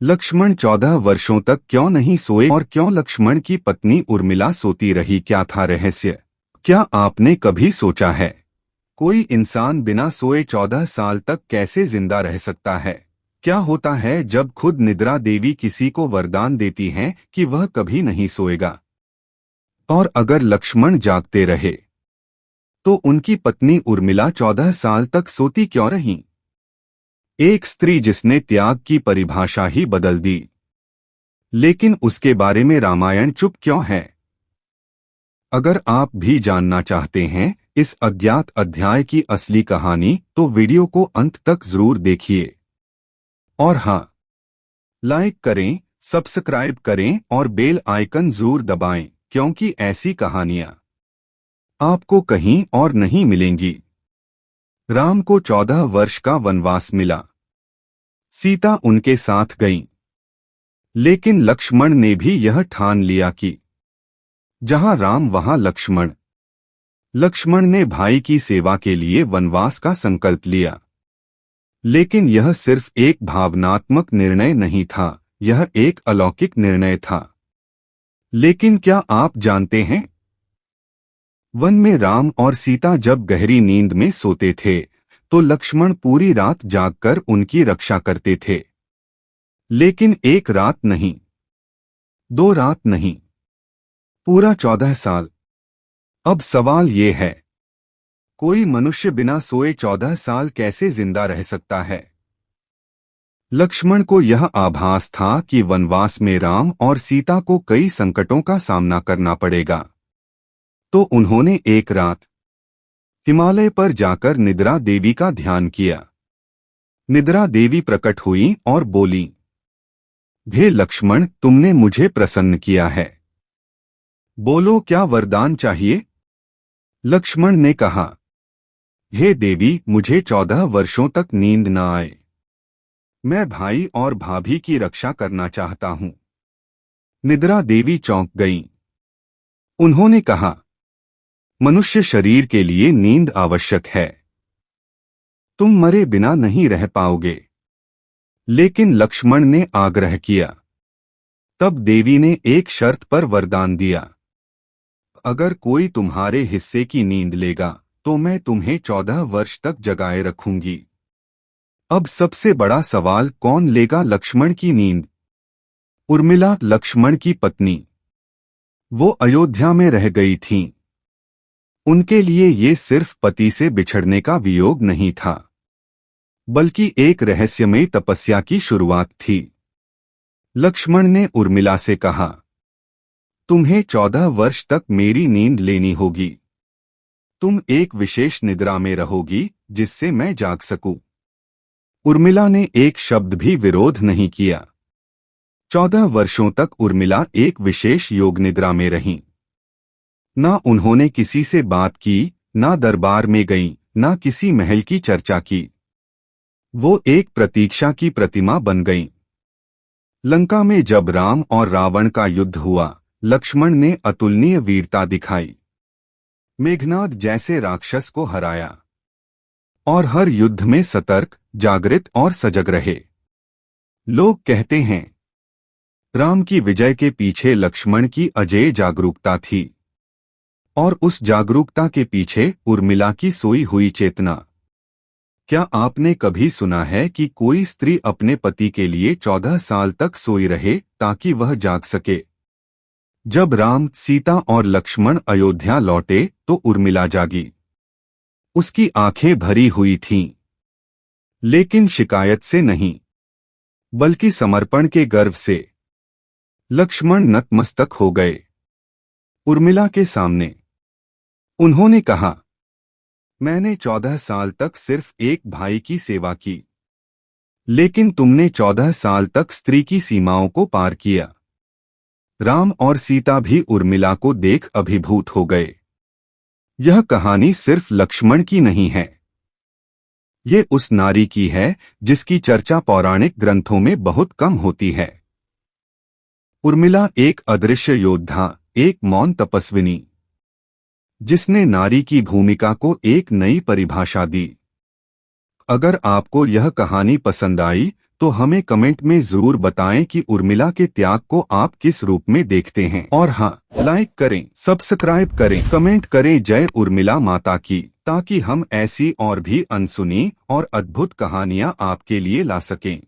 लक्ष्मण 14 वर्षों तक क्यों नहीं सोए और क्यों लक्ष्मण की पत्नी उर्मिला सोती रही? क्या था रहस्य? क्या आपने कभी सोचा है कोई इंसान बिना सोए 14 साल तक कैसे जिंदा रह सकता है? क्या होता है जब खुद निद्रा देवी किसी को वरदान देती हैं कि वह कभी नहीं सोएगा? और अगर लक्ष्मण जागते रहे तो उनकी पत्नी उर्मिला 14 साल तक सोती क्यों रही? एक स्त्री जिसने त्याग की परिभाषा ही बदल दी, लेकिन उसके बारे में रामायण चुप क्यों है? अगर आप भी जानना चाहते हैं इस अज्ञात अध्याय की असली कहानी तो वीडियो को अंत तक जरूर देखिए। और हाँ, लाइक करें, सब्सक्राइब करें और बेल आइकन जरूर दबाएं, क्योंकि ऐसी कहानियां आपको कहीं और नहीं मिलेंगी। राम को 14 वर्ष का वनवास मिला। सीता उनके साथ गईं। लेकिन लक्ष्मण ने भी यह ठान लिया कि जहां राम वहां लक्ष्मण। लक्ष्मण ने भाई की सेवा के लिए वनवास का संकल्प लिया। लेकिन यह सिर्फ एक भावनात्मक निर्णय नहीं था, यह एक अलौकिक निर्णय था। लेकिन क्या आप जानते हैं, वन में राम और सीता जब गहरी नींद में सोते थे तो लक्ष्मण पूरी रात जागकर उनकी रक्षा करते थे। लेकिन एक रात नहीं, 2 रात नहीं, पूरा 14 साल। अब सवाल ये है, कोई मनुष्य बिना सोए 14 साल कैसे जिंदा रह सकता है? लक्ष्मण को यह आभास था कि वनवास में राम और सीता को कई संकटों का सामना करना पड़ेगा। तो उन्होंने एक रात हिमालय पर जाकर निद्रा देवी का ध्यान किया। निद्रा देवी प्रकट हुई और बोली, हे लक्ष्मण, तुमने मुझे प्रसन्न किया है। बोलो, क्या वरदान चाहिए? लक्ष्मण ने कहा, हे देवी, मुझे 14 वर्षों तक नींद न आए। मैं भाई और भाभी की रक्षा करना चाहता हूं। निद्रा देवी चौंक गईं। उन्होंने कहा, मनुष्य शरीर के लिए नींद आवश्यक है। तुम मरे बिना नहीं रह पाओगे। लेकिन लक्ष्मण ने आग्रह किया। तब देवी ने एक शर्त पर वरदान दिया, अगर कोई तुम्हारे हिस्से की नींद लेगा तो मैं तुम्हें 14 वर्ष तक जगाए रखूंगी। अब सबसे बड़ा सवाल, कौन लेगा लक्ष्मण की नींद? उर्मिला, लक्ष्मण की पत्नी। वो अयोध्या में रह गई थीं। उनके लिए ये सिर्फ पति से बिछड़ने का वियोग नहीं था, बल्कि एक रहस्यमयी तपस्या की शुरुआत थी। लक्ष्मण ने उर्मिला से कहा, तुम्हें 14 वर्ष तक मेरी नींद लेनी होगी। तुम एक विशेष निद्रा में रहोगी जिससे मैं जाग सकूं। उर्मिला ने एक शब्द भी विरोध नहीं किया। 14 वर्षों तक उर्मिला एक विशेष योग निद्रा में रहीं। ना उन्होंने किसी से बात की, ना दरबार में गईं, ना किसी महल की चर्चा की। वो एक प्रतीक्षा की प्रतिमा बन गईं। लंका में जब राम और रावण का युद्ध हुआ, लक्ष्मण ने अतुलनीय वीरता दिखाई। मेघनाद जैसे राक्षस को हराया और हर युद्ध में सतर्क, जागृत और सजग रहे। लोग कहते हैं, राम की विजय के पीछे लक्ष्मण की अजेय जागरूकता थी, और उस जागरूकता के पीछे उर्मिला की सोई हुई चेतना। क्या आपने कभी सुना है कि कोई स्त्री अपने पति के लिए 14 साल तक सोई रहे ताकि वह जाग सके? जब राम, सीता और लक्ष्मण अयोध्या लौटे तो उर्मिला जागी। उसकी आंखें भरी हुई थीं, लेकिन शिकायत से नहीं, बल्कि समर्पण के गर्व से। लक्ष्मण नतमस्तक हो गए उर्मिला के सामने। उन्होंने कहा, मैंने 14 साल तक सिर्फ एक भाई की सेवा की, लेकिन तुमने 14 साल तक स्त्री की सीमाओं को पार किया। राम और सीता भी उर्मिला को देख अभिभूत हो गए। यह कहानी सिर्फ लक्ष्मण की नहीं है, ये उस नारी की है जिसकी चर्चा पौराणिक ग्रंथों में बहुत कम होती है। उर्मिला एक अदृश्य योद्धा, एक मौन तपस्विनी, जिसने नारी की भूमिका को एक नई परिभाषा दी। अगर आपको यह कहानी पसंद आई तो हमें कमेंट में जरूर बताएं कि उर्मिला के त्याग को आप किस रूप में देखते हैं। और हाँ, लाइक करें, सब्सक्राइब करें, कमेंट करें जय उर्मिला माता की, ताकि हम ऐसी और भी अनसुनी और अद्भुत कहानियां आपके लिए ला सकें।